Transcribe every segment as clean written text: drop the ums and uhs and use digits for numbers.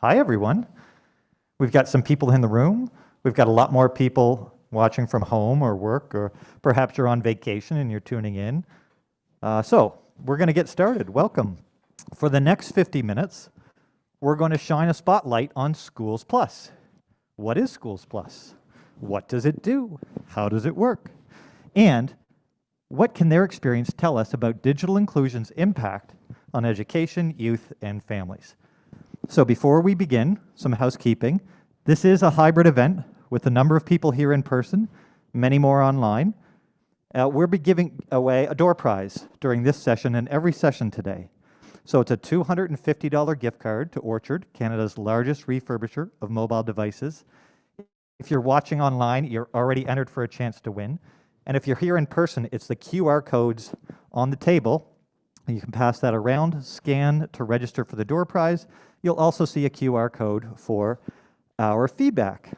Hi, everyone. We've got some people in the room. We've got a lot more people watching from home or work, or perhaps you're on vacation and you're tuning in. So we're going to get started. Welcome. For the next 50 minutes, we're going to shine a spotlight on SchoolsPlus. What is SchoolsPlus? What does it do? How does it work? And what can their experience tell us about digital inclusion's impact on education, youth, and families? So before we begin, some housekeeping. This is a hybrid event with a number of people here in person, many more online. We'll be giving away a door prize during this session and every session today. So it's a $250 gift card to Orchard, Canada's largest refurbisher of mobile devices. If you're watching online, you're already entered for a chance to win. And if you're here in person, it's the QR codes on the table. You can pass that around, scan to register for the door prize. You'll also see a QR code for our feedback.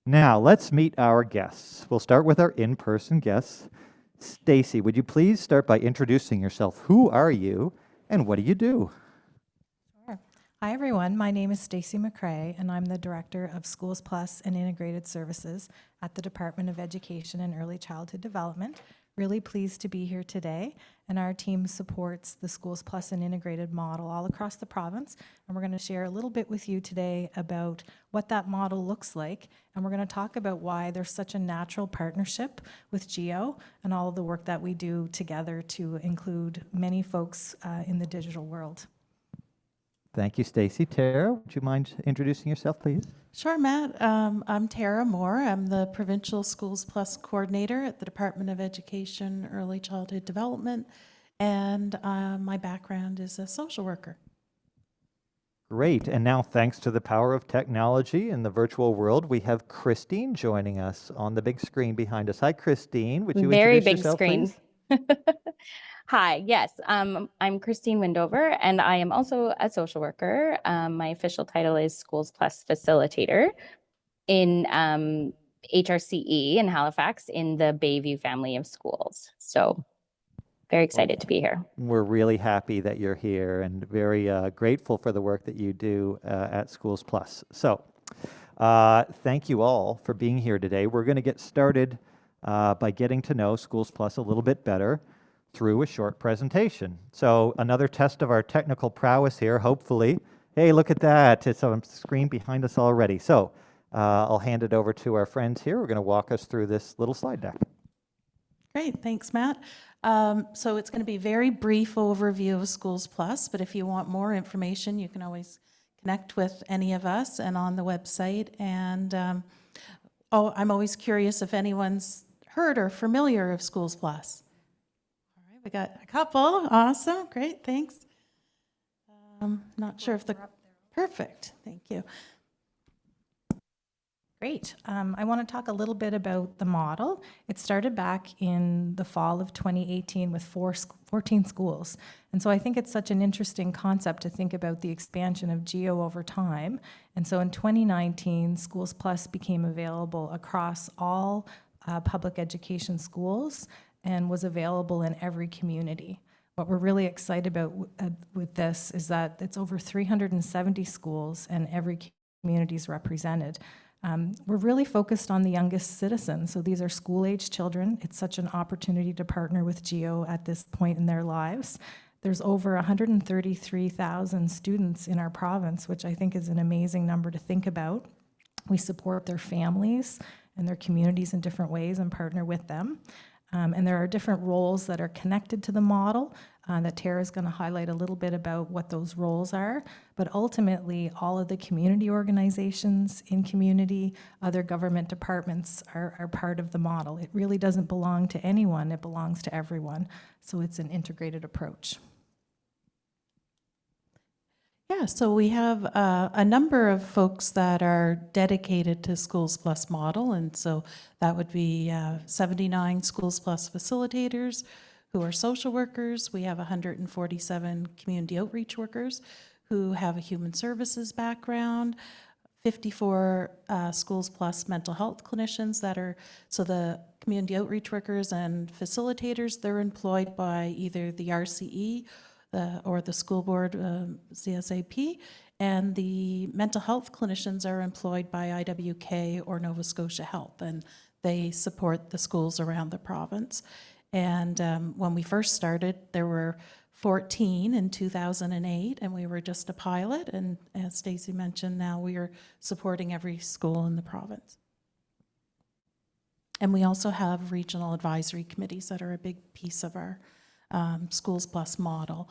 Now, let's meet our guests. We'll start with our in-person guests. Stacy, would you please start by introducing yourself? Who are you, and what do you do? Sure. Hi, everyone. My name is Stacy McRae, and I'm the Director of SchoolsPlus and Integrated Services at the Department of Education and Early Childhood Development. Really pleased to be here today, and our team supports the SchoolsPlus and integrated model all across the province, and we're going to share a little bit with you today about what that model looks like, and we're going to talk about why there's such a natural partnership with GEO and all of the work that we do together to include many folks in the digital world. Thank you, Stacy. Tara, would you mind introducing yourself, please? Sure, Matt. I'm Tara Moore. I'm the Provincial SchoolsPlus Coordinator at the Department of Education, Early Childhood Development, and my background is a social worker. Great. And now, thanks to the power of technology in the virtual world, we have Kristine joining us on the big screen behind us. Hi, Kristine. Would you introduce yourself, please? Hi, yes, I'm Kristine Windover, and I am also a social worker. My official title is SchoolsPlus Facilitator in HRCE in Halifax in the Bayview family of schools. So very excited to be here. We're really happy that you're here and very grateful for the work that you do at SchoolsPlus. So thank you all for being here today. We're going to get started by getting to know SchoolsPlus a little bit better through a short presentation. So another test of our technical prowess here, hopefully. Hey, look at that. It's on the screen behind us already. So I'll hand it over to our friends here. We're going to walk us through this little slide deck. Great, thanks, Matt. So it's going to be a very brief overview of SchoolsPlus, but if you want more information, you can always connect with any of us and on the website. And I'm always curious if anyone's heard or familiar of SchoolsPlus. We got a couple. Awesome. Great. Thanks. Not sure if the... Perfect. Thank you. Great. I want to talk a little bit about the model. It started back in the fall of 2018 with 14 schools. And so I think it's such an interesting concept to think about the expansion of GEO over time. And so in 2019, SchoolsPlus became available across all public education schools and was available in every community. What we're really excited about with this is that it's over 370 schools and every community is represented. We're really focused on the youngest citizens, so these are school-age children. It's such an opportunity to partner with GEO at this point in their lives. There's over 133,000 students in our province, which I think is an amazing number to think about. We support their families and their communities in different ways and partner with them. And there are different roles that are connected to the model that Tara is going to highlight a little bit about what those roles are. But ultimately, all of the community organizations in community, other government departments are part of the model. It really doesn't belong to anyone, it belongs to everyone. So it's an integrated approach. Yeah, so we have a number of folks that are dedicated to SchoolsPlus model, and so that would be 79 SchoolsPlus facilitators who are social workers. We have 147 community outreach workers who have a human services background, 54 SchoolsPlus mental health clinicians that are, so the community outreach workers and facilitators, they're employed by either the RCE the school board, CSAP, and the mental health clinicians are employed by IWK or Nova Scotia Health, and they support the schools around the province. And when we first started, there were 14 in 2008, and we were just a pilot. And as Stacy mentioned, now we are supporting every school in the province. And we also have regional advisory committees that are a big piece of our SchoolsPlus model.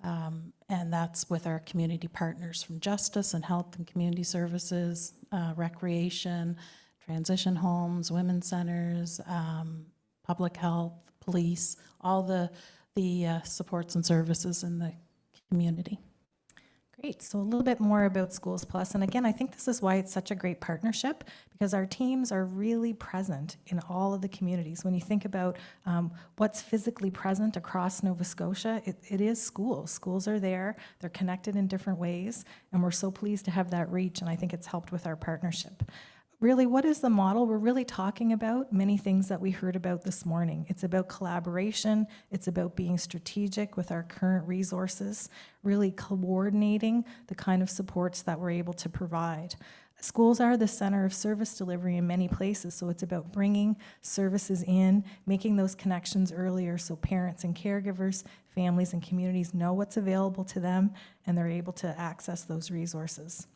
And that's with our community partners from Justice and Health and Community Services, Recreation, Transition Homes, Women's Centers, Public Health, Police, all the supports and services in the community. Great. So a little bit more about SchoolsPlus. And again, I think this is why it's such a great partnership, because our teams are really present in all of the communities. When you think about what's physically present across Nova Scotia, it is schools. Schools are there. They're connected in different ways. And we're so pleased to have that reach. And I think it's helped with our partnership. Really, what is the model? We're really talking about many things that we heard about this morning. It's about collaboration. It's about being strategic with our current resources, really coordinating the kind of supports that we're able to provide. Schools are the center of service delivery in many places, so it's about bringing services in, making those connections earlier so parents and caregivers, families and communities know what's available to them and they're able to access those resources.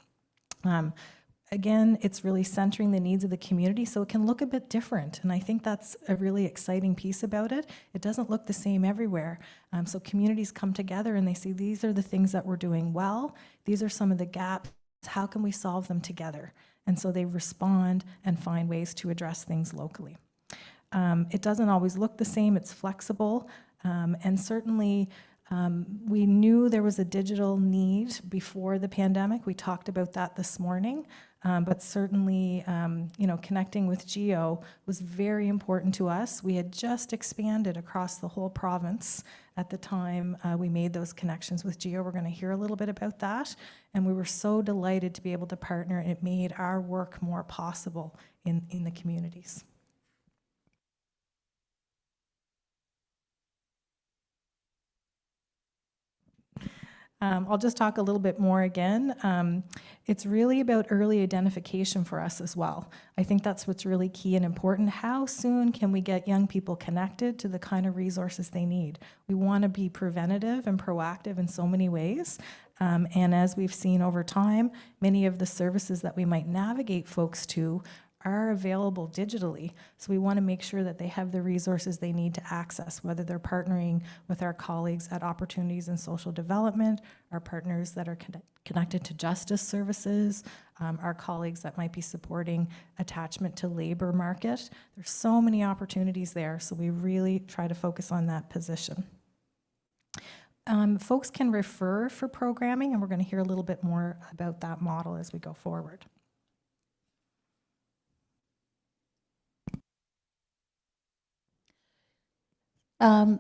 Again, it's really centering the needs of the community, so it can look a bit different, and I think that's a really exciting piece about it. It doesn't look the same everywhere, so communities come together and they see these are the things that we're doing well, these are some of the gaps, how can we solve them together? And so they respond and find ways to address things locally. It doesn't always look the same, it's flexible, and certainly we knew there was a digital need before the pandemic. We talked about that this morning, but certainly, connecting with GEO was very important to us. We had just expanded across the whole province at the time we made those connections with GEO. We're going to hear a little bit about that, and we were so delighted to be able to partner, and it made our work more possible in the communities. I'll just talk a little bit more again. It's really about early identification for us as well. I think that's what's really key and important. How soon can we get young people connected to the kind of resources they need? We want to be preventative and proactive in so many ways. And as we've seen over time, many of the services that we might navigate folks to are available digitally. So we want to make sure that they have the resources they need to access, whether they're partnering with our colleagues at Opportunities in Social Development, our partners that are connected to justice services, our colleagues that might be supporting attachment to labor market. There's so many opportunities there, so we really try to focus on that position. Folks can refer for programming, and we're going to hear a little bit more about that model as we go forward.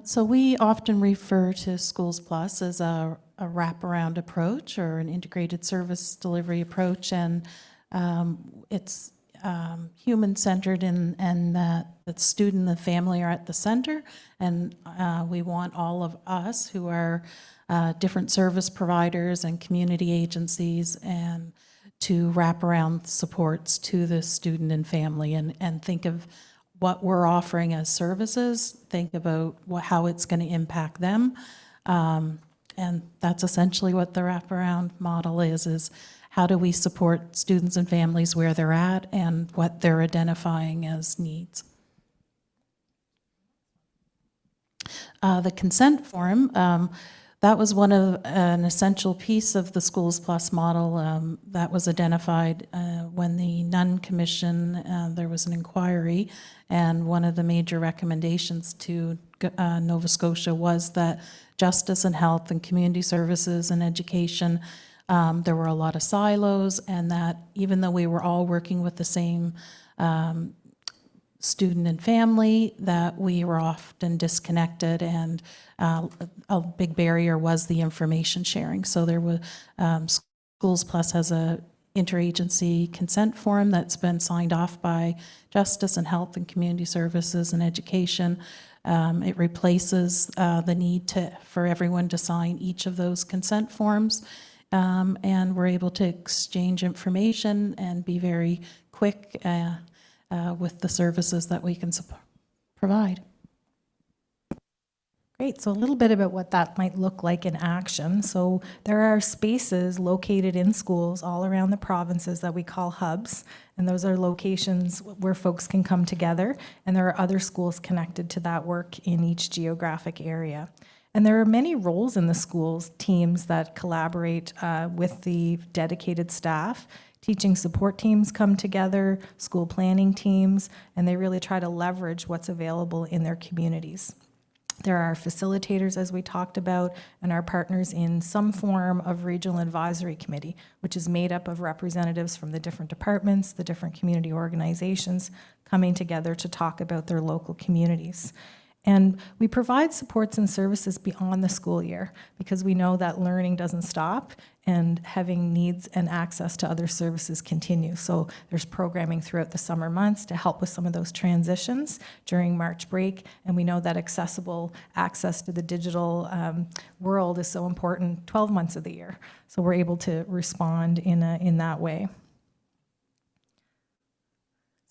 So we often refer to SchoolsPlus as a wraparound approach or an integrated service delivery approach, and it's human-centered and that the student and the family are at the center, and we want all of us who are different service providers and community agencies and to wrap around supports to the student and family and think of what we're offering as services, think about how it's going to impact them. And that's essentially what the wraparound model is how do we support students and families where they're at and what they're identifying as needs. The consent form, that was an essential piece of the SchoolsPlus model that was identified when the Nunn Commission, there was an inquiry, and one of the major recommendations to Nova Scotia was that justice and health and community services and education, there were a lot of silos, and that even though we were all working with the same student and family, that we were often disconnected, and a big barrier was the information sharing. So there was SchoolsPlus has a interagency consent form that's been signed off by Justice and Health and Community Services and Education. It replaces the need for everyone to sign each of those consent forms, and we're able to exchange information and be very quick with the services that we can provide. Great, so a little bit about what that might look like in action. So there are spaces located in schools all around the provinces that we call hubs, and those are locations where folks can come together, and there are other schools connected to that work in each geographic area. And there are many roles in the schools teams that collaborate with the dedicated staff. Teaching support teams come together, school planning teams, and they really try to leverage what's available in their communities. There are facilitators, as we talked about, and our partners in some form of regional advisory committee, which is made up of representatives from the different departments, the different community organizations, coming together to talk about their local communities. And we provide supports and services beyond the school year because we know that learning doesn't stop and having needs and access to other services continue. So there's programming throughout the summer months to help with some of those transitions during March break. And we know that accessible access to the digital world is so important 12 months of the year. So we're able to respond in that way.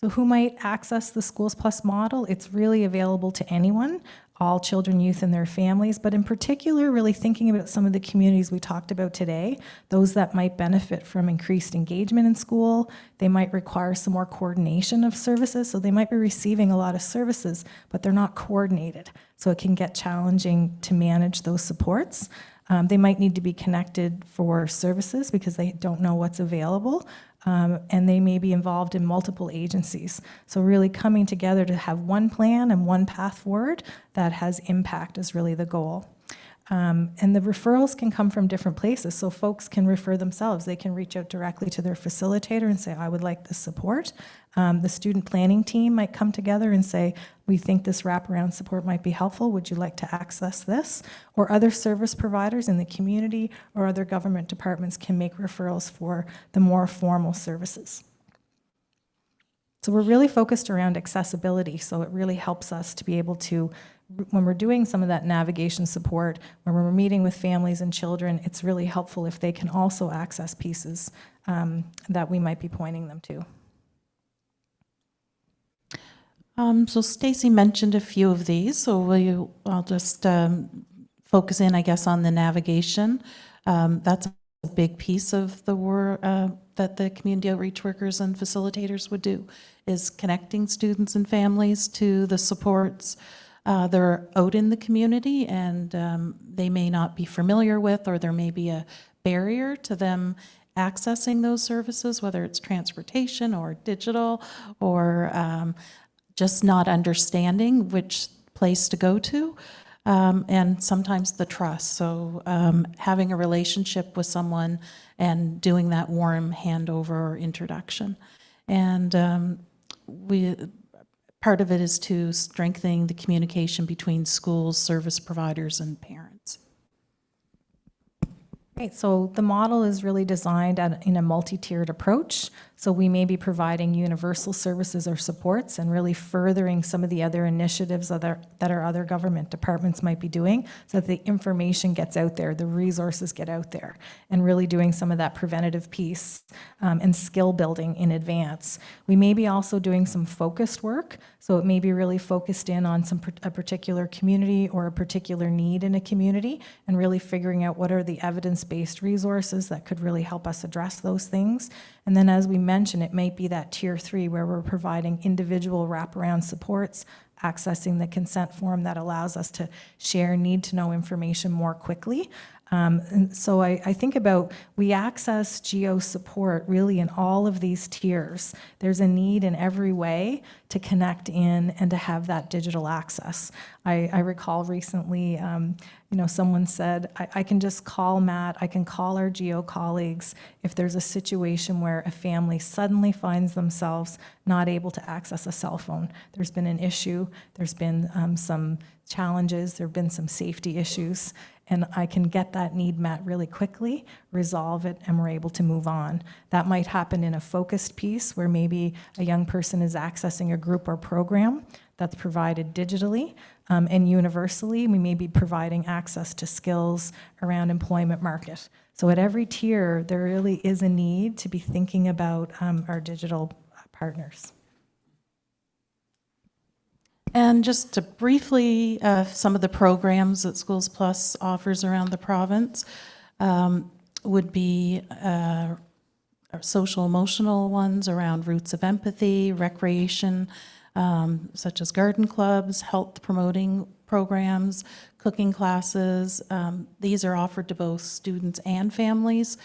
So who might access the SchoolsPlus model? It's really available to anyone, all children, youth, and their families, but in particular, really thinking about some of the communities we talked about today, those that might benefit from increased engagement in school. They might require some more coordination of services, so they might be receiving a lot of services, but they're not coordinated, so it can get challenging to manage those supports. They might need to be connected for services because they don't know what's available. And they may be involved in multiple agencies. So really coming together to have one plan and one path forward that has impact is really the goal. And the referrals can come from different places, so folks can refer themselves. They can reach out directly to their facilitator and say, I would like this support. The student planning team might come together and say, we think this wraparound support might be helpful. Would you like to access this? Or other service providers in the community or other government departments can make referrals for the more formal services. So we're really focused around accessibility, so it really helps us to be able to, when we're doing some of that navigation support, when we're meeting with families and children, it's really helpful if they can also access pieces that we might be pointing them to. So Stacy mentioned a few of these, so I'll just focus in, I guess, on the navigation. That's a big piece of the work that the community outreach workers and facilitators would do, is connecting students and families to the supports. They're out in the community and they may not be familiar with, or there may be a barrier to them accessing those services, whether it's transportation or digital or just not understanding which place to go to, and sometimes the trust. So having a relationship with someone and doing that warm handover or introduction. And part of it is to strengthening the communication between schools, service providers, and parents. Right, so the model is really designed in a multi-tiered approach. So we may be providing universal services or supports and really furthering some of the other initiatives that our other government departments might be doing so that the information gets out there, the resources get out there, and really doing some of that preventative piece and skill building in advance. We may be also doing some focused work, so it may be really focused in on a particular community or a particular need in a community and really figuring out what are the evidence-based resources that could really help us address those things. And then as we mentioned, it might be that tier 3 where we're providing individual wraparound supports, accessing the consent form that allows us to share need-to-know information more quickly. And so I think about, we access GEO support really in all of these tiers. There's a need in every way to connect in and to have that digital access. I recall recently, someone said, I can just call Matt, I can call our GEO colleagues if there's a situation where a family suddenly finds themselves not able to access a cell phone. There's been an issue, there's been some challenges, there have been some safety issues, and I can get that need met really quickly, resolve it, and we're able to move on. That might happen in a focused piece where maybe a young person is accessing a group or program that's provided digitally. and universally, we may be providing access to skills around employment market. So at every tier, there really is a need to be thinking about our digital partners. And just to briefly, some of the programs that SchoolsPlus offers around the province would be social emotional ones around roots of empathy, recreation, such as garden clubs, health promoting programs, cooking classes. These are offered to both students and families.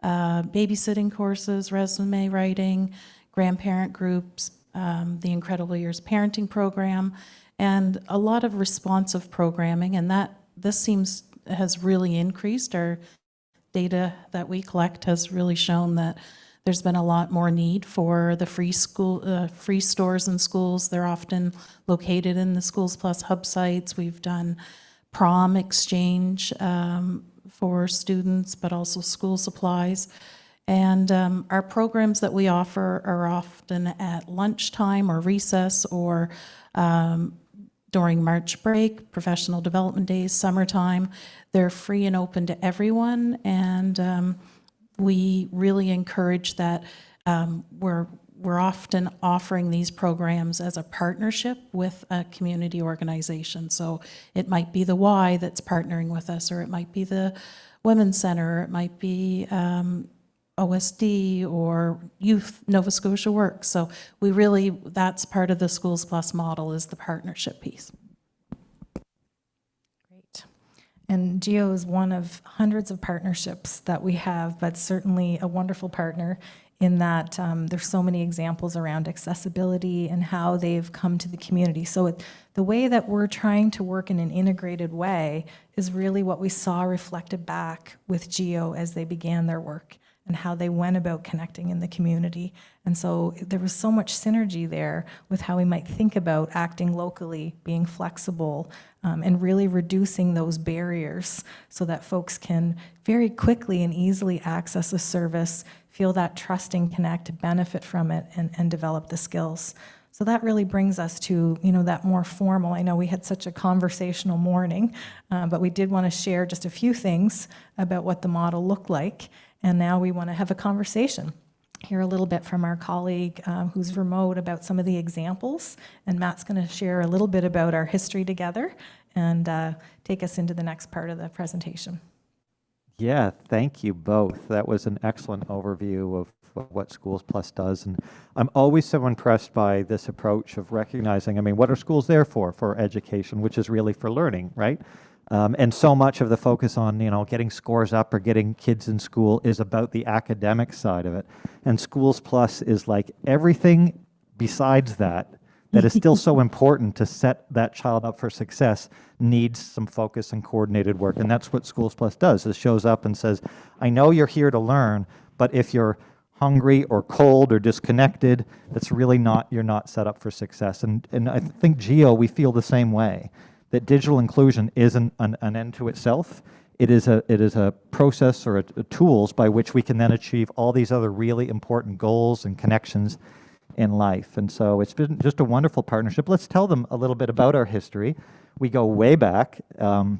Babysitting courses, resume writing, grandparent groups, the Incredible Years Parenting Program, and a lot of responsive programming, and this has really increased. Our data that we collect has really shown that there's been a lot more need for the free stores in schools. They're often located in the SchoolsPlus hub sites. We've done prom exchange for students, but also school supplies. And our programs that we offer are often at lunchtime or recess or during March break, professional development days, summertime. They're free and open to everyone, and we really encourage that. We're often offering these programs as a partnership with a community organization. So it might be the Y that's partnering with us, or it might be the Women's Center, or it might be OSD or Youth Nova Scotia Works. So that's part of the SchoolsPlus model, is the partnership piece. Great. And GEO is one of hundreds of partnerships that we have, but certainly a wonderful partner in that there's so many examples around accessibility and how they've come to the community. So the way that we're trying to work in an integrated way is really what we saw reflected back with GEO as they began their work, and how they went about connecting in the community. And so there was so much synergy there with how we might think about acting locally, being flexible, and really reducing those barriers so that folks can very quickly and easily access a service, feel that trust and connect, benefit from it, and develop the skills. So that really brings us to, that more formal. I know we had such a conversational morning, but we did want to share just a few things about what the model looked like. And now we want to have a conversation, hear a little bit from our colleague who's remote about some of the examples. And Matt's going to share a little bit about our history together and take us into the next part of the presentation. Yeah, thank you both. That was an excellent overview of what SchoolsPlus does. And I'm always so impressed by this approach of recognizing, what are schools there for? For education, which is really for learning, right? And so much of the focus on, getting scores up or getting kids in school is about the academic side of it. And SchoolsPlus is like everything besides that is still so important to set that child up for success needs some focus and coordinated work. And that's what SchoolsPlus does. It shows up and says, I know you're here to learn, but if you're hungry or cold or disconnected, that's really you're not set up for success. And I think GEO, we feel the same way. That digital inclusion isn't an end to itself. It is a process or a tools by which we can then achieve all these other really important goals and connections in life. And so it's been just a wonderful partnership. Let's tell them a little bit about our history. We go way back. In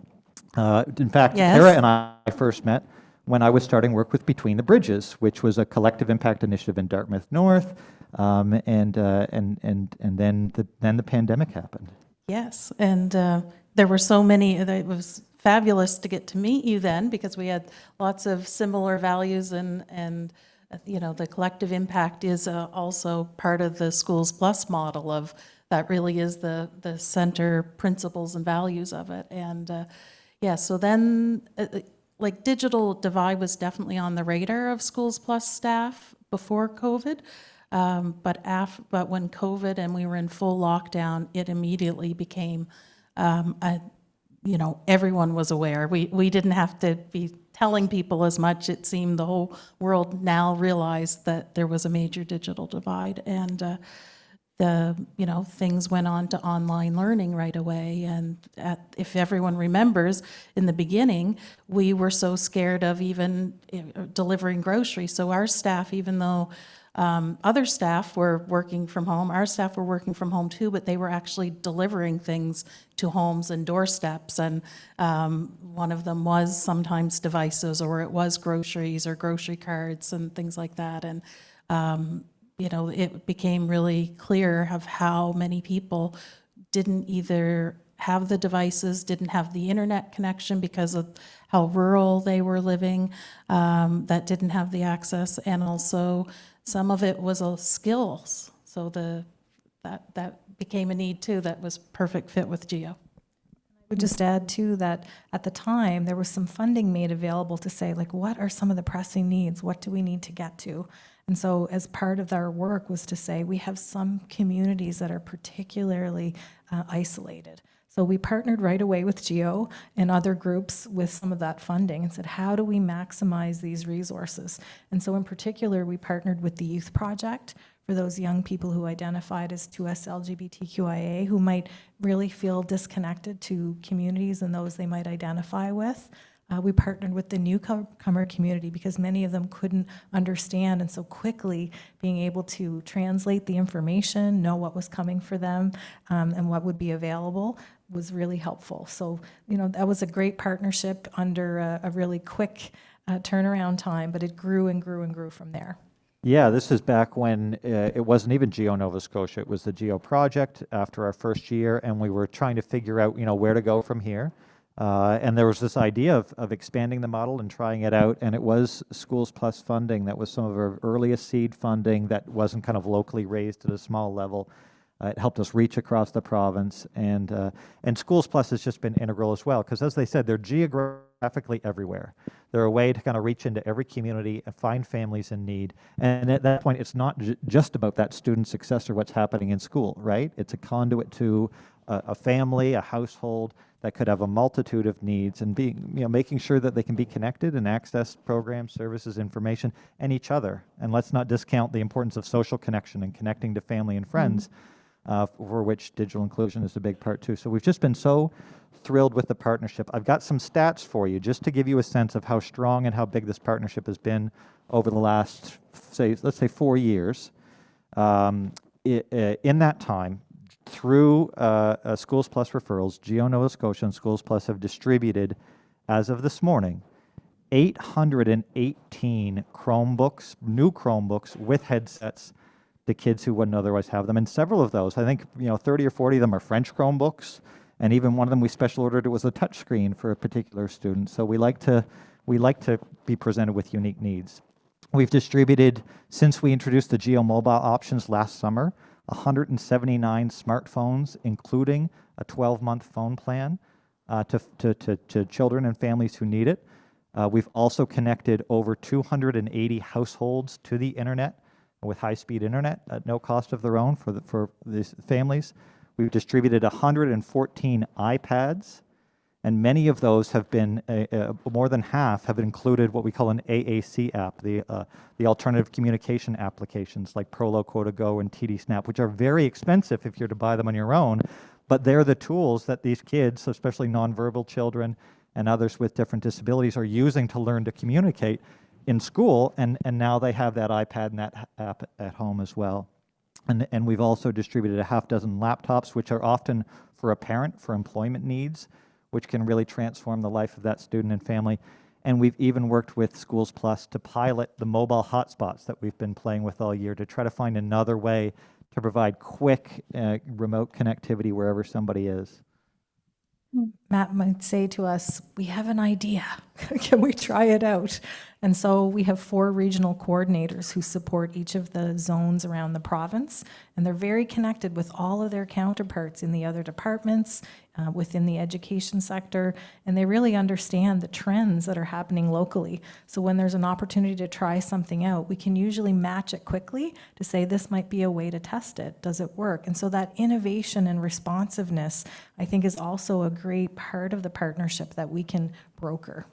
fact, Yes. Tara and I first met when I was starting work with Between the Bridges, which was a collective impact initiative in Dartmouth North, and then the pandemic happened. Yes, and there were so many. It was fabulous to get to meet you then, because we had lots of similar values, and the collective impact is also part of the SchoolsPlus model of that. Really is the center principles and values of it. And so then digital divide was definitely on the radar of SchoolsPlus staff before COVID. But when COVID and we were in full lockdown, it immediately became, everyone was aware. We didn't have to be telling people as much. It seemed the whole world now realized that there was a major digital divide, and things went on to online learning right away. And if everyone remembers, in the beginning, we were so scared of even delivering groceries. So our staff, even though Other staff were working from home. Our staff were working from home too, but they were actually delivering things to homes and doorsteps. And one of them was sometimes devices, or it was groceries or grocery cards and things like that. And it became really clear of how many people didn't either have the devices, didn't have the internet connection because of how rural they were living, that didn't have the access, and also some of it was skills. So that became a need too that was perfect fit with GEO. I would just add too that at the time there was some funding made available to say, like, what are some of the pressing needs? What do we need to get to? And so as part of our work was to say we have some communities that are particularly isolated. So we partnered right away with GEO and other groups with some of that funding and said, how do we maximize these resources? And so in particular, we partnered with the Youth Project for those young people who identified as 2S LGBTQIA, who might really feel disconnected to communities and those they might identify with. We partnered with the newcomer community because many of them couldn't understand, and so quickly being able to translate the information, know what was coming for them, and what would be available was really helpful. So, that was a great partnership under a really quick turnaround time, but it grew and grew and grew from there. Yeah, this is back when it wasn't even GEO Nova Scotia. It was the GEO project after our first year, and we were trying to figure out, where to go from here. And there was this idea of expanding the model and trying it out, and it was SchoolsPlus funding. That was some of our earliest seed funding that wasn't kind of locally raised at a small level. It helped us reach across the province, and SchoolsPlus has just been integral as well, because as they said, they're geographically everywhere. They're a way to kind of reach into every community and find families in need. And at that point, it's not just about that student success or what's happening in school, right? It's a conduit to a family, a household that could have a multitude of needs, and making sure that they can be connected and access programs, services, information, and each other. And let's not discount the importance of social connection and connecting to family and friends, for which digital inclusion is a big part too. So we've just been so thrilled with the partnership. I've got some stats for you just to give you a sense of how strong and how big this partnership has been over the last, let's say 4 years. In that time, through SchoolsPlus referrals, GEO Nova Scotia and SchoolsPlus have distributed, as of this morning, 818 Chromebooks, new Chromebooks with headsets to kids who wouldn't otherwise have them. And several of those, I think 30 or 40 of them are French Chromebooks, and even one of them we special ordered, it was a touch screen for a particular student. So we like to be presented with unique needs. We've distributed, since we introduced the GEO mobile options last summer, 179 smartphones, including a 12-month phone plan to children and families who need it. We've also connected over 280 households to the internet with high-speed internet at no cost of their own for these families. We've distributed 114 iPads, and many of those have been, more than half have included what we call an AAC app, the alternative communication applications like Proloquo Go and TD Snap, which are very expensive if you're to buy them on your own, but they're the tools that these kids, especially nonverbal children and others with different disabilities, are using to learn to communicate in school, and now they have that iPad and that app at home as well. And we've also distributed a half dozen laptops, which are often for a parent for employment needs, which can really transform the life of that student and family. And we've even worked with SchoolsPlus to pilot the mobile hotspots that we've been playing with all year to try to find another way to provide quick remote connectivity wherever somebody is. Matt might say to us, we have an idea. Can we try it out? And so we have 4 regional coordinators who support each of the zones around the province, and they're very connected with all of their counterparts in the other departments, within the education sector, and they really understand the trends that are happening locally. So when there's an opportunity to try something out, we can usually match it quickly to say this might be a way to test it. Does it work? And so that innovation and responsiveness, I think, is also a great part of the partnership that we can broker.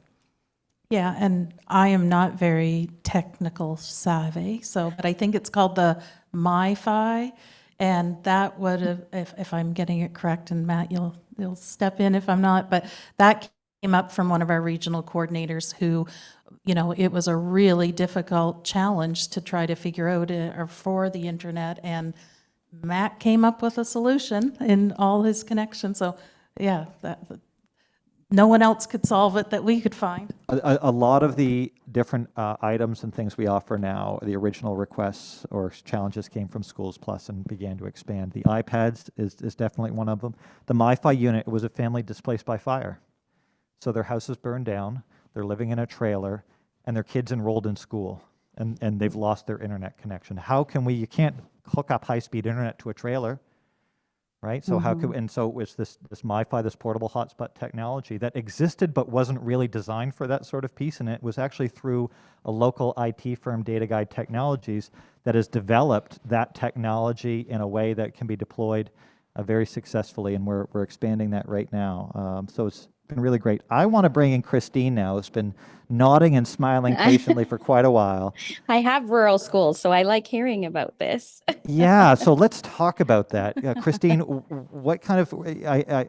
Yeah, and I am not very technical savvy, but I think it's called the MiFi, and that would have, if I'm getting it correct, and Matt, you'll step in if I'm not, but that came up from one of our regional coordinators who, you know, it was a really difficult challenge to try to figure out for the internet, and Matt came up with a solution in all his connections. So yeah, no one else could solve it that we could find. A lot of the different items and things we offer now, the original requests or challenges came from SchoolsPlus and began to expand. The iPads is definitely one of them. The MiFi unit was a family displaced by fire. So their house is burned down, they're living in a trailer, and their kids enrolled in school, and they've lost their internet connection. How can you can't hook up high-speed internet to a trailer, right? So how could, and so it was this MiFi, this portable hotspot technology that existed but wasn't really designed for that sort of piece, and it was actually through a local IT firm, Data Guide Technologies, that has developed that technology in a way that can be deployed very successfully, and we're expanding that right now. So it's been really great. I want to bring in Kristine now, who's been nodding and smiling patiently for quite a while. I have rural schools, so I like hearing about this. Yeah, so let's talk about that. Kristine, what kind of,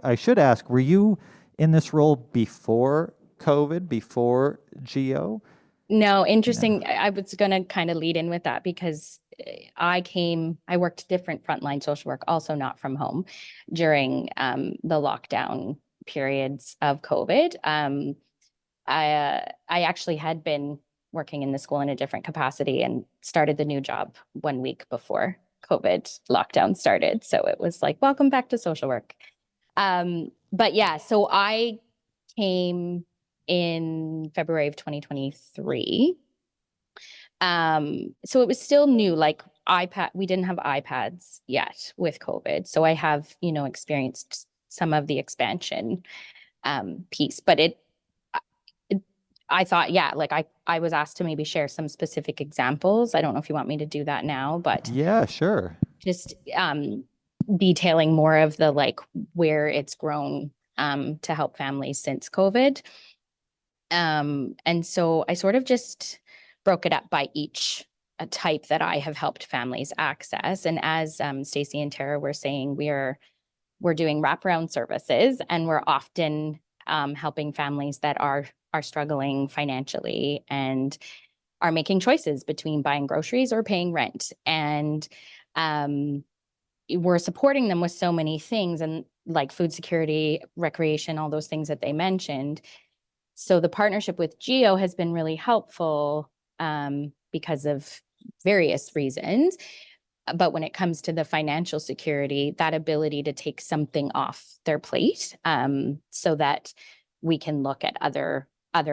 I should ask, were you in this role before COVID, before GEO? No, interesting. I was going to kind of lead in with that because I worked different frontline social work, also not from home, during the lockdown periods of COVID. I actually had been working in the school in a different capacity and started the new job 1 week before COVID lockdown started. So it was like, welcome back to social work. But yeah, so I came in February of 2023. So it was still new, like we didn't have iPads yet with COVID. So I have, experienced some of the expansion piece, but I thought, yeah, like I was asked to maybe share some specific examples. I don't know if you want me to do that now, but yeah, sure. Just detailing more of the like where it's grown to help families since COVID. And so I sort of just broke it up by each type that I have helped families access. And as Stacy and Tara were saying, we're doing wraparound services, and we're often helping families that are struggling financially and are making choices between buying groceries or paying rent. And we're supporting them with so many things, and like food security, recreation, all those things that they mentioned. So the partnership with GEO has been really helpful because of various reasons. But when it comes to the financial security, that ability to take something off their plate so that we can look at other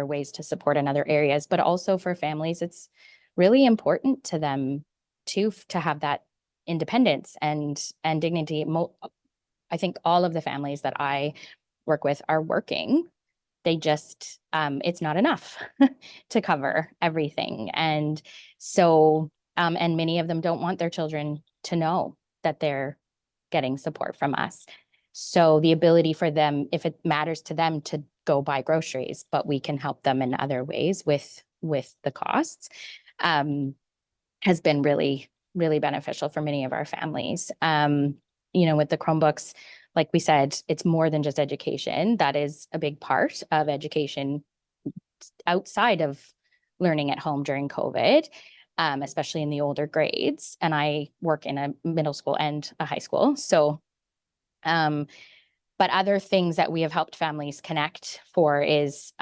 ways to support in other areas. But also for families, it's really important to them to have that independence and dignity. I think all of the families that I work with are working. They just, it's not enough to cover everything. And so, and many of them don't want their children to know that they're getting support from us. So the ability for them, if it matters to them, to go buy groceries, but we can help them in other ways with the costs, has been really, really beneficial for many of our families. With the Chromebooks, like we said, it's more than just education. That is a big part of education outside of learning at home during COVID, especially in the older grades. And I work in a middle school and a high school. So, but other things that we have helped families connect for is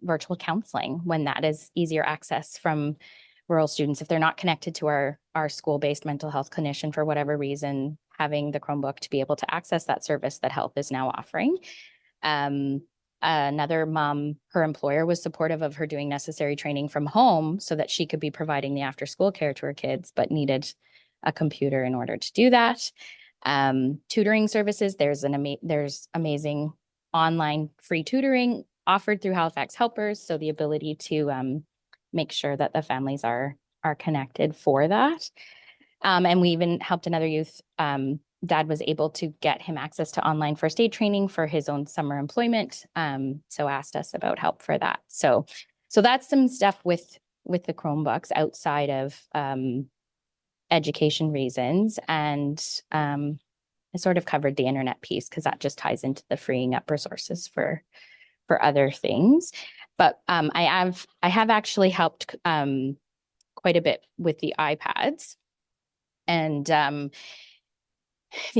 virtual counseling, when that is easier access from rural students. If they're not connected to our school-based mental health clinician for whatever reason, having the Chromebook to be able to access that service that Health is now offering. Another mom, her employer was supportive of her doing necessary training from home so that she could be providing the after-school care to her kids, but needed a computer in order to do that. Tutoring services, there's amazing online free tutoring offered through Halifax Helpers, so the ability to make sure that the families are connected for that. And we even helped another youth. Dad was able to get him access to online first aid training for his own summer employment. So asked us about help for that. So that's some stuff with the Chromebooks outside of education reasons. And I sort of covered the internet piece because that just ties into the freeing up resources for for other things. But I have actually helped quite a bit with the iPads, and the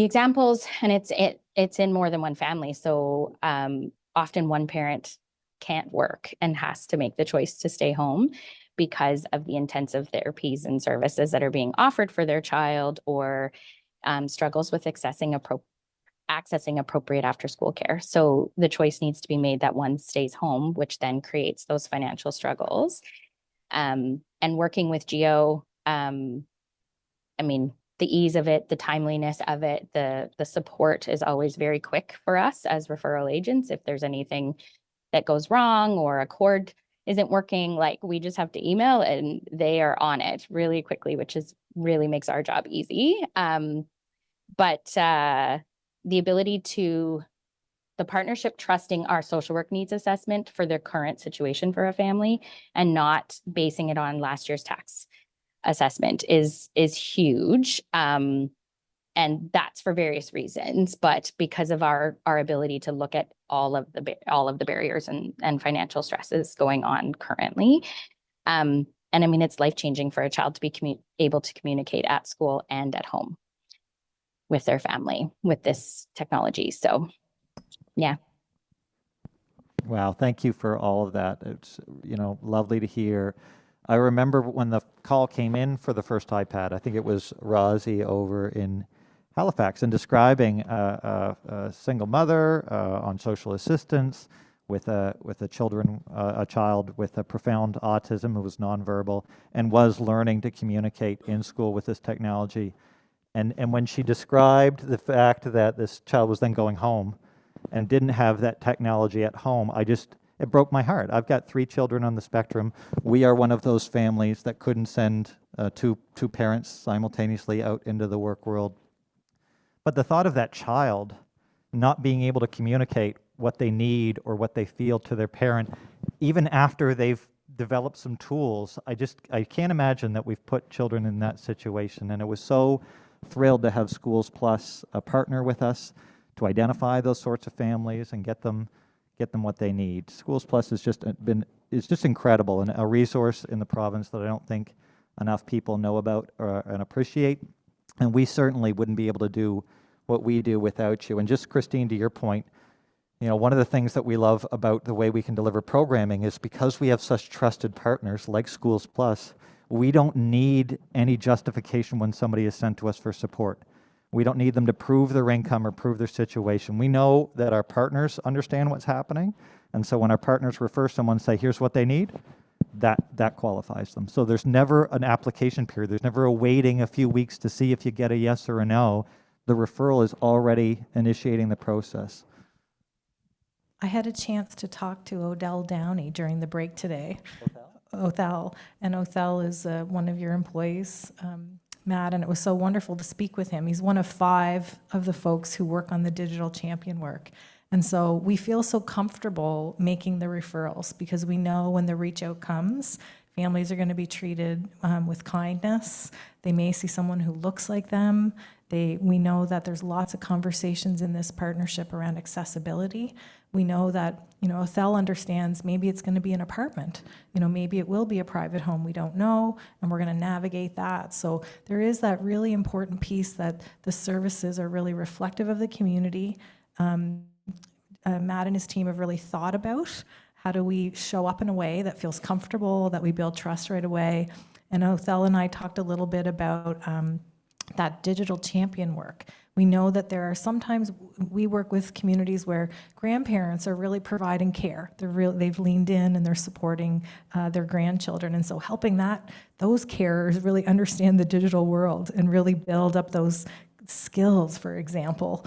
examples, and it's in more than one family. So often one parent can't work and has to make the choice to stay home because of the intensive therapies and services that are being offered for their child, or struggles with accessing appropriate after school care. So the choice needs to be made that one stays home, which then creates those financial struggles. And working with GEO, I mean, the ease of it, the timeliness of it, the support is always very quick for us as referral agents. If there's anything that goes wrong or a cord isn't working, like, we just have to email and they are on it really quickly, which is really makes our job easy. But the ability to, the partnership trusting our social work needs assessment for their current situation for a family and not basing it on last year's tax assessment is huge. And that's for various reasons, but because of our ability to look at all of the barriers and financial stresses going on currently. And I mean, it's life-changing for a child to be able to communicate at school and at home with their family with this technology. So yeah. Wow, thank you for all of that. It's, lovely to hear. I remember when the call came in for the first iPad, I think it was Rosie over in Halifax, and describing a single mother on social assistance with a child with a profound autism who was nonverbal and was learning to communicate in school with this technology. And when she described the fact that this child was then going home and didn't have that technology at home, it broke my heart. I've got 3 children on the spectrum. We are one of those families that couldn't send two parents simultaneously out into the work world. But the thought of that child not being able to communicate what they need or what they feel to their parent, even after they've developed some tools, I can't imagine that we've put children in that situation. And it was so thrilled to have SchoolsPlus partner with us to identify those sorts of families and get them what they need. SchoolsPlus is just incredible, and a resource in the province that I don't think enough people know about and appreciate. And we certainly wouldn't be able to do what we do without you. And just, Kristine, to your point, one of the things that we love about the way we can deliver programming is because we have such trusted partners like SchoolsPlus, we don't need any justification when somebody is sent to us for support. We don't need them to prove their income or prove their situation. We know that our partners understand what's happening. And so when our partners refer someone and say, here's what they need, that qualifies them. So there's never an application period. There's never a waiting a few weeks to see if you get a yes or a no. The referral is already initiating the process. I had a chance to talk to Odell Downey during the break today. Othel. And Othel is one of your employees, Matt, and it was so wonderful to speak with him. He's one of 5 of the folks who work on the digital champion work. And so we feel so comfortable making the referrals because we know when the reach out comes, families are going to be treated with kindness. They may see someone who looks like them. We know that there's lots of conversations in this partnership around accessibility. We know that, Othel understands maybe it's going to be an apartment. Maybe it will be a private home. We don't know, and we're going to navigate that. So there is that really important piece that the services are really reflective of the community. Matt and his team have really thought about how do we show up in a way that feels comfortable, that we build trust right away. And Othel and I talked a little bit about that digital champion work. We know that there are sometimes we work with communities where grandparents are really providing care. They've leaned in and they're supporting their grandchildren. And so helping those carers really understand the digital world and really build up those skills, for example,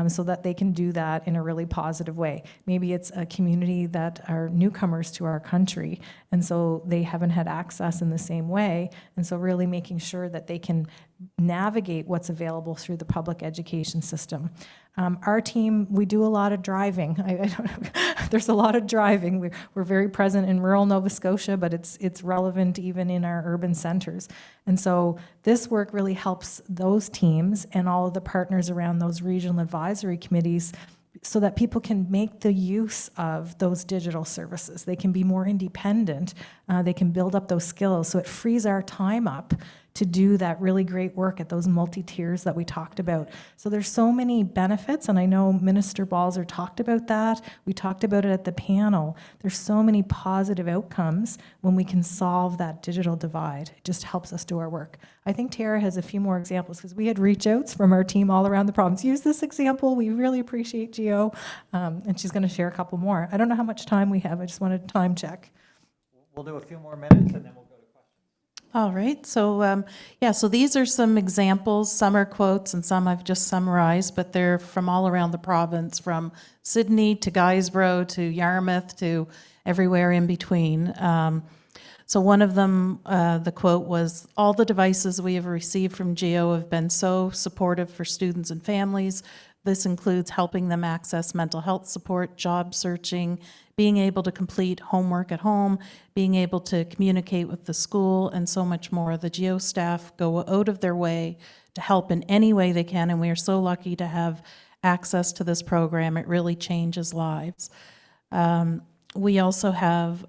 so that they can do that in a really positive way. Maybe it's a community that are newcomers to our country, and so they haven't had access in the same way, and so really making sure that they can navigate what's available through the public education system. Our team, we do a lot of driving. There's a lot of driving. We're very present in rural Nova Scotia, but it's relevant even in our urban centers. And so this work really helps those teams and all of the partners around those regional advisory committees so that people can make the use of those digital services. They can be more independent. They can build up those skills. So it frees our time up to do that really great work at those multi-tiers that we talked about. So there's so many benefits, and I know Minister Balzer talked about that. We talked about it at the panel. There's so many positive outcomes when we can solve that digital divide. It just helps us do our work. I think Tara has a few more examples, because we had reach outs from our team all around the province. Use this example. We really appreciate GEO. And she's going to share a couple more. I don't know how much time we have. I just wanted to time check. We'll do a few more minutes, and then we'll go to questions. All right, so yeah, so these are some examples. Some are quotes and some I've just summarized, but they're from all around the province, from Sydney to Guysborough to Yarmouth to everywhere in between. So one of them, the quote was, "All the devices we have received from GEO have been so supportive for students and families. This includes helping them access mental health support, job searching, being able to complete homework at home, being able to communicate with the school, and so much more. The GEO staff go out of their way to help in any way they can, and we are so lucky to have access to this program. It really changes lives." We also have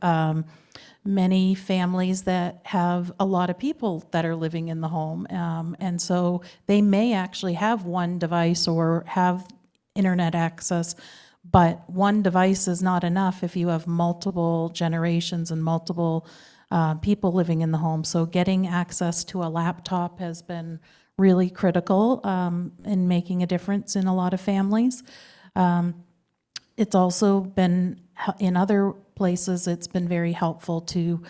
many families that have a lot of people that are living in the home. And so they may actually have one device or have internet access, but one device is not enough if you have multiple generations and multiple people living in the home. So getting access to a laptop has been really critical in making a difference in a lot of families. It's also been, in other places, it's been very helpful to,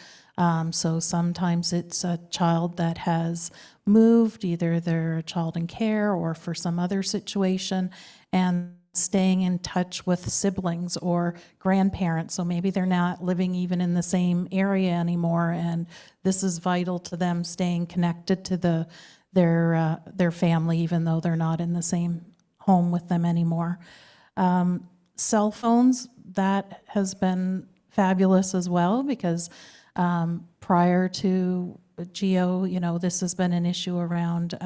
so sometimes it's a child that has moved, either they're a child in care or for some other situation, and staying in touch with siblings or grandparents. So maybe they're not living even in the same area anymore, and this is vital to them staying connected to their family, even though they're not in the same home with them anymore. Cell phones, that has been fabulous as well, because prior to GEO, this has been an issue around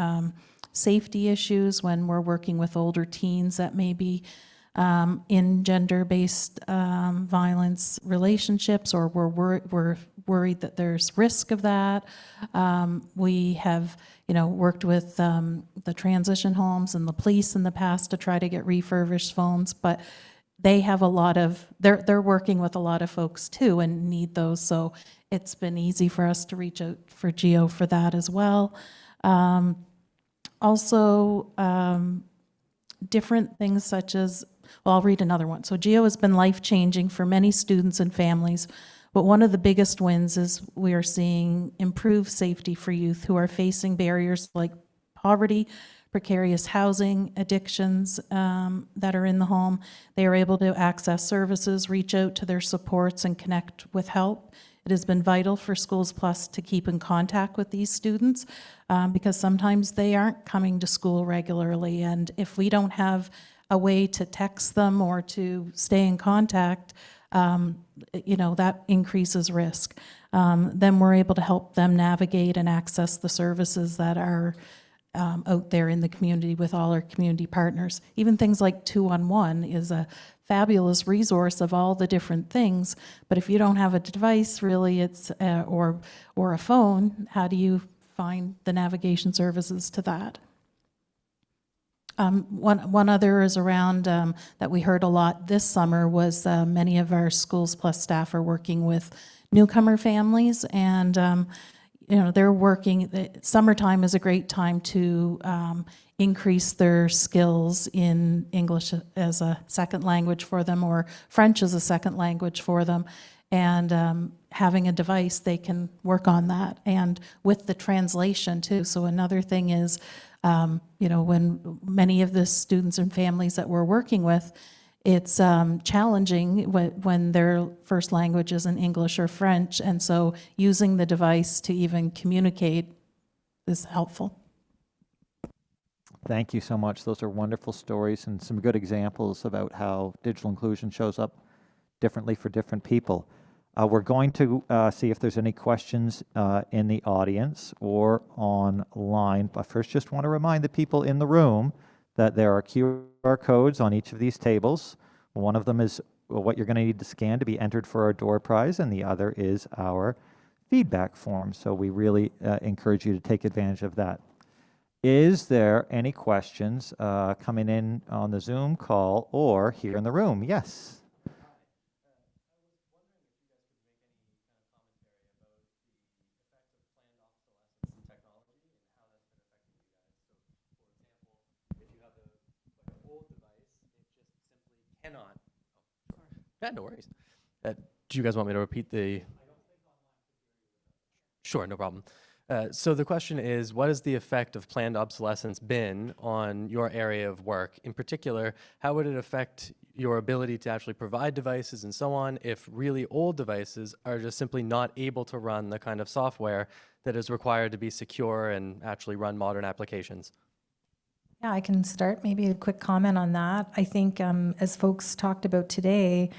safety issues when we're working with older teens that may be in gender-based violence relationships, or we're worried that there's risk of that. We have worked with the transition homes and the police in the past to try to get refurbished phones, but they have a lot of, they're working with a lot of folks too and need those, so it's been easy for us to reach out for GEO for that as well. Also, different things such as, well, I'll read another one. So GEO has been life-changing for many students and families, but one of the biggest wins is we are seeing improved safety for youth who are facing barriers like poverty, precarious housing, addictions that are in the home. They are able to access services, reach out to their supports, and connect with help. It has been vital for SchoolsPlus to keep in contact with these students because sometimes they aren't coming to school regularly, and if we don't have a way to text them or to stay in contact, that increases risk. Then we're able to help them navigate and access the services that are out there in the community with all our community partners. Even things like 211 is a fabulous resource of all the different things, but if you don't have a device, really, it's or a phone, how do you find the navigation services to that? One other is around that we heard a lot this summer was many of our SchoolsPlus staff are working with newcomer families, and they're working. Summertime is a great time to increase their skills in English as a second language for them, or French as a second language for them. And having a device, they can work on that, and with the translation too. So another thing is, when many of the students and families that we're working with, it's challenging when their first language isn't English or French, and so using the device to even communicate is helpful. Thank you so much. Those are wonderful stories and some good examples about how digital inclusion shows up differently for different people. We're going to see if there's any questions in the audience or online, but first just want to remind the people in the room that there are QR codes on each of these tables. One of them is what you're going to need to scan to be entered for our door prize, and the other is our feedback form. So we really encourage you to take advantage of that. Is there any questions coming in on the Zoom call or here in the room? Yes. Cannot. Yeah, no worries. Do you guys want me to repeat the? Sure, no problem. So the question is, what has the effect of planned obsolescence been on your area of work? In particular, how would it affect your ability to actually provide devices and so on if really old devices are just simply not able to run the kind of software that is required to be secure and actually run modern applications? Yeah, I can start. Maybe a quick comment on that. I think as folks talked about today,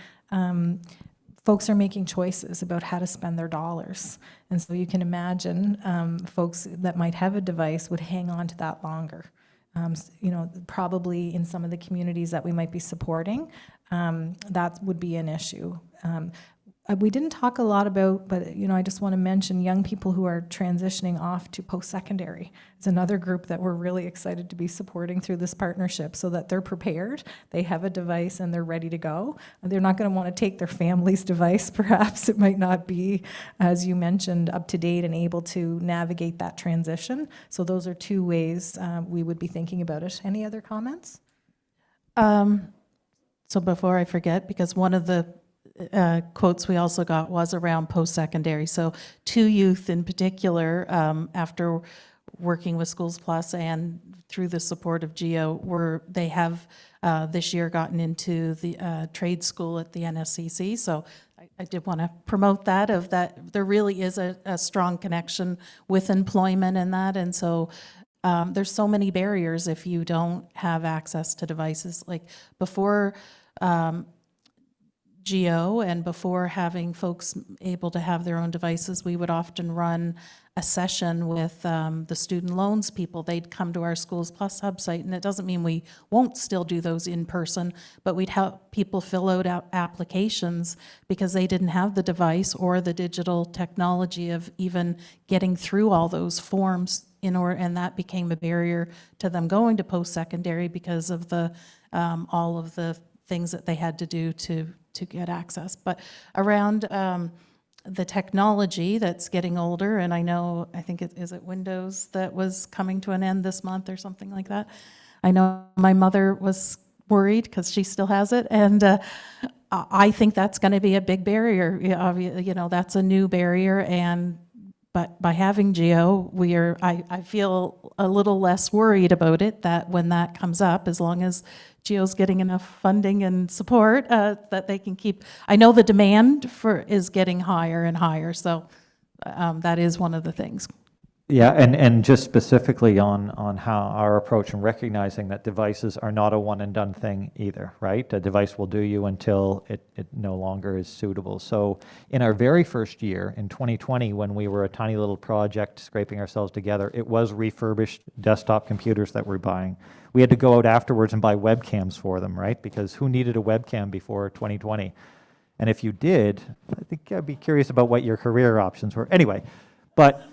folks are making choices about how to spend their dollars. And so you can imagine folks that might have a device would hang on to that longer. You know, probably in some of the communities that we might be supporting, that would be an issue. We didn't talk a lot about, but you know, I just want to mention young people who are transitioning off to post-secondary. It's another group that we're really excited to be supporting through this partnership so that they're prepared, they have a device and they're ready to go. They're not going to want to take their family's device, perhaps. It might not be, as you mentioned, up to date and able to navigate that transition. So those are two ways we would be thinking about it. Any other comments? So before I forget, because one of the quotes we also got was around post-secondary. So two youth in particular, after working with SchoolsPlus and through the support of GEO, they have this year gotten into the trade school at the NSCC. So I did want to promote that there really is a strong connection with employment in that. And so there's so many barriers if you don't have access to devices. Like before GEO and before having folks able to have their own devices, we would often run a session with the student loans people. They'd come to our SchoolsPlus hub site, and it doesn't mean we won't still do those in person, but we'd help people fill out applications because they didn't have the device or the digital technology of even getting through all those forms and that became a barrier to them going to post-secondary because of the all of the things that they had to do to get access. But around the technology that's getting older, and I think is it Windows that was coming to an end this month or something like that. I know my mother was worried because she still has it, and I think that's going to be a big barrier. You know, that's a new barrier, but by having GEO, I feel a little less worried about it, that when that comes up, as long as GEO's getting enough funding and support, that they can keep. I know the demand is getting higher and higher, so that is one of the things. Yeah, and just specifically on how our approach and recognizing that devices are not a one and done thing either, right? A device will do you until it no longer is suitable. So in our very first year, in 2020, when we were a tiny little project scraping ourselves together, it was refurbished desktop computers that we're buying. We had to go out afterwards and buy webcams for them, right? Because who needed a webcam before 2020? And if you did, I think I'd be curious about what your career options were. Anyway, but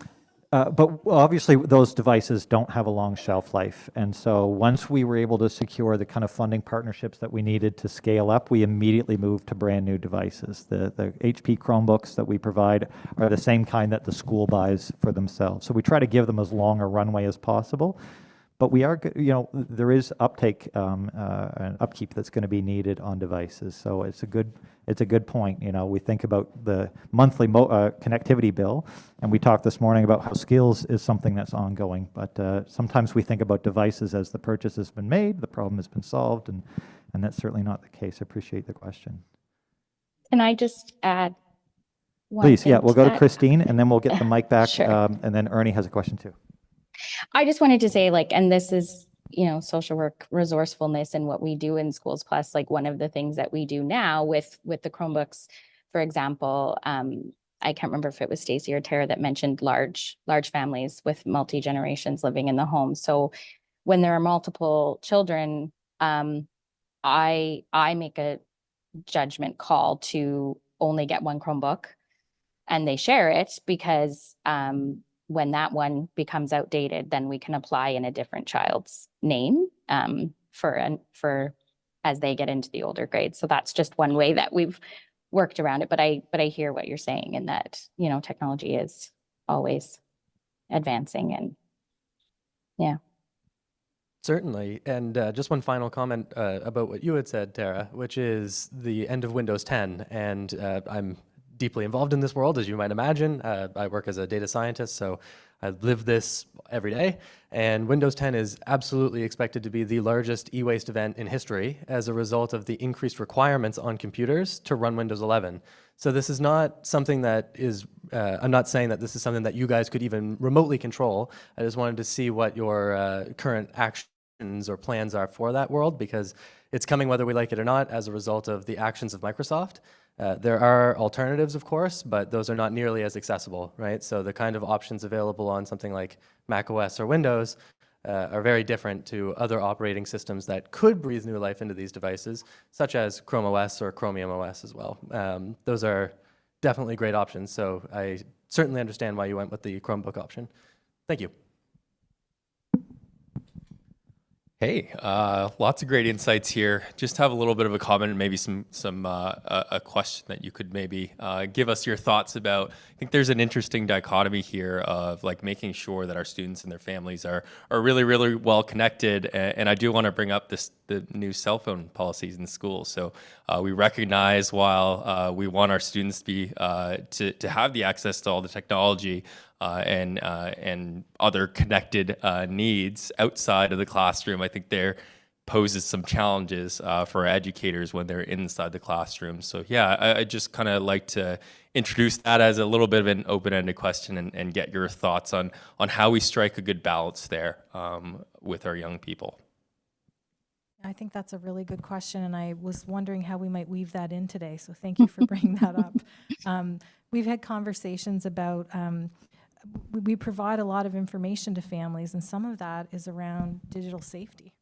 obviously those devices don't have a long shelf life. And so once we were able to secure the kind of funding partnerships that we needed to scale up, we immediately moved to brand new devices. The HP Chromebooks that we provide are the same kind that the school buys for themselves. So we try to give them as long a runway as possible. But we are, you know, there is uptake and upkeep that's going to be needed on devices. So it's a good point. You know, we think about the monthly connectivity bill, and we talked this morning about how skills is something that's ongoing. But sometimes we think about devices as the purchase has been made, the problem has been solved, and that's certainly not the case. I appreciate the question. Can I just add one Please, thing yeah, we'll go to that? Kristine, and then we'll get the mic back, Sure. and then Ernie has a question too. I just wanted to say, like, and this is, you know, social work resourcefulness and what we do in SchoolsPlus. Like, one of the things that we do now with the Chromebooks, for example, I can't remember if it was Stacy or Tara that mentioned large families with multi-generations living in the home. So when there are multiple children, I make a judgment call to only get one Chromebook, and they share it because when that one becomes outdated, then we can apply in a different child's name for as they get into the older grades. So that's just one way that we've worked around it. But I hear what you're saying, in that, you know, technology is always advancing, and yeah. Certainly. And just one final comment about what you had said, Tara, which is the end of Windows 10. And I'm deeply involved in this world, as you might imagine. I work as a data scientist, so I live this every day. And Windows 10 is absolutely expected to be the largest e-waste event in history as a result of the increased requirements on computers to run Windows 11. So this is not something that is, I'm not saying that this is something that you guys could even remotely control. I just wanted to see what your current actions or plans are for that world, because it's coming whether we like it or not as a result of the actions of Microsoft. There are alternatives, of course, but those are not nearly as accessible, right? So the kind of options available on something like Mac OS or Windows are very different to other operating systems that could breathe new life into these devices, such as Chrome OS or Chromium OS as well. Those are definitely great options, so I certainly understand why you went with the Chromebook option. Thank you. Hey, lots of great insights here. Just have a little bit of a comment and maybe a question that you could maybe give us your thoughts about. I think there's an interesting dichotomy here of like making sure that our students and their families are really, really well connected. And I do want to bring up the new cell phone policies in schools. So we recognize while we want our students to be to have the access to all the technology and other connected needs outside of the classroom, I think there poses some challenges for educators when they're inside the classroom. So yeah, I just kind of like to introduce that as a little bit of an open-ended question and get your thoughts on how we strike a good balance there with our young people. I think that's a really good question, and I was wondering how we might weave that in today, so thank you for bringing that up. We've had conversations about, we provide a lot of information to families, and some of that is around digital safety.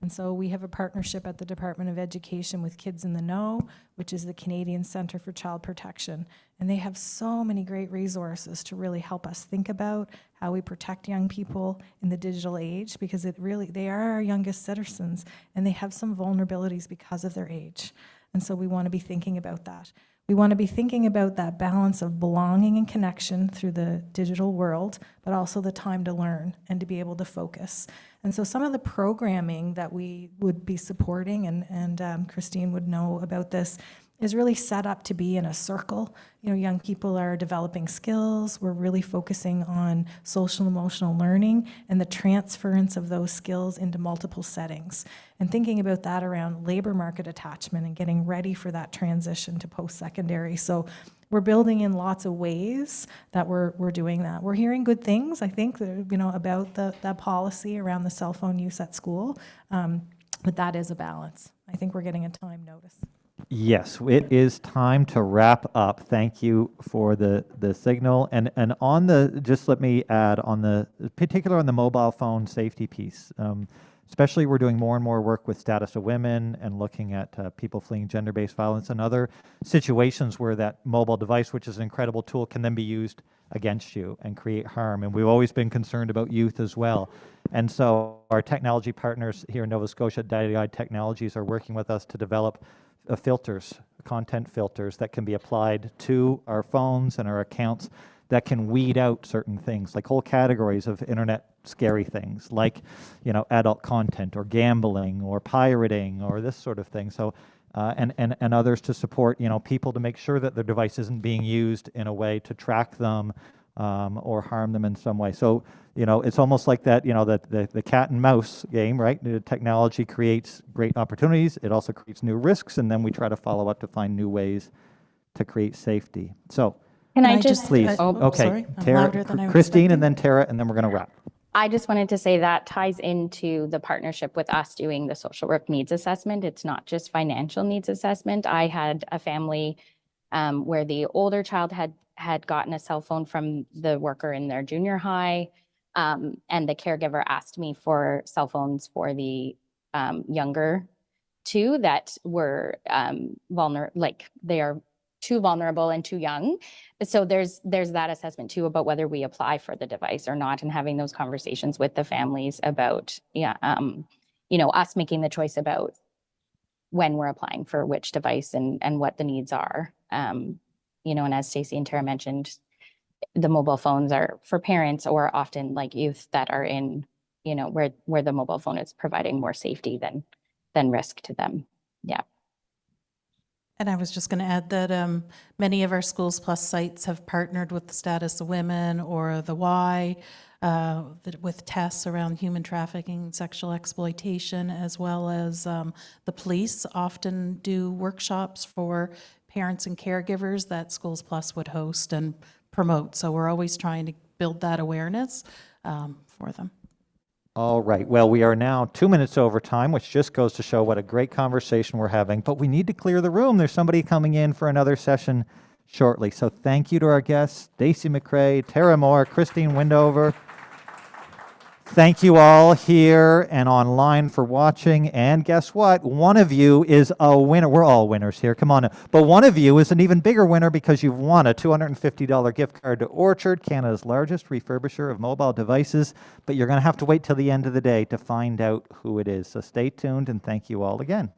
And so we have a partnership at the Department of Education with Kids in the Know, which is the Canadian Centre for Child Protection. And they have so many great resources to really help us think about how we protect young people in the digital age, because they are our youngest citizens, and they have some vulnerabilities because of their age. And so we want to be thinking about that. We want to be thinking about that balance of belonging and connection through the digital world, but also the time to learn and to be able to focus. And so some of the programming that we would be supporting, and Kristine would know about this, is really set up to be in a circle. You know, young people are developing skills. We're really focusing on social and emotional learning and the transference of those skills into multiple settings. And thinking about that around labor market attachment and getting ready for that transition to post-secondary. So we're building in lots of ways that we're doing that. We're hearing good things, I think, you know, about that policy around the cell phone use at school, but that is a balance. I think we're getting a time notice. Yes, it is time to wrap up. Thank you for the signal. And on the, just let me add, on the, particular on the mobile phone safety piece, especially we're doing more and more work with status of women and looking at people fleeing gender-based violence and other situations where that mobile device, which is an incredible tool, can then be used against you and create harm. And we've always been concerned about youth as well. And so our technology partners here in Nova Scotia, Data Technologies, are working with us to develop filters, content filters that can be applied to our phones and our accounts that can weed out certain things, like whole categories of internet scary things, like, you know, adult content or gambling or pirating or this sort of thing. So, and others to support, you know, people to make sure that their device isn't being used in a way to track them or harm them in some way. So, you know, it's almost like that, you know, the cat and mouse game, right? The technology creates great opportunities. It also creates new risks, and then we try to follow up to find new ways to create safety. So, Can I just, please, okay, sorry, I'm Tara, louder than I was Kristine, expecting. and then Tara, and then we're going to wrap. I just wanted to say that ties into the partnership with us doing the social work needs assessment. It's not just financial needs assessment. I had a family where the older child had gotten a cell phone from the worker in their junior high. And the caregiver asked me for cell phones for the younger two that were vulnerable, like they are too vulnerable and too young. So there's that assessment too about whether we apply for the device or not, and having those conversations with the families about, us making the choice about when we're applying for which device and what the needs are. And as Stacy and Tara mentioned, the mobile phones are for parents or often like youth that are in, where the mobile phone is providing more safety than risk to them. Yeah. And I was just going to add that many of our SchoolsPlus sites have partnered with the Status of Women or the Y with tests around human trafficking, sexual exploitation, as well as the police often do workshops for parents and caregivers that SchoolsPlus would host and promote. So we're always trying to build that awareness for them. All right. Well, we are now 2 minutes over time, which just goes to show what a great conversation we're having. But we need to clear the room. There's somebody coming in for another session shortly. So thank you to our guests, Stacy McRae, Tara Moore, Kristine Windover. Thank you all here and online for watching. And guess what? One of you is a winner. We're all winners here. Come on. But one of you is an even bigger winner because you've won a $250 gift card to Orchard, Canada's largest refurbisher of mobile devices. But you're going to have to wait till the end of the day to find out who it is. So stay tuned and thank you all again.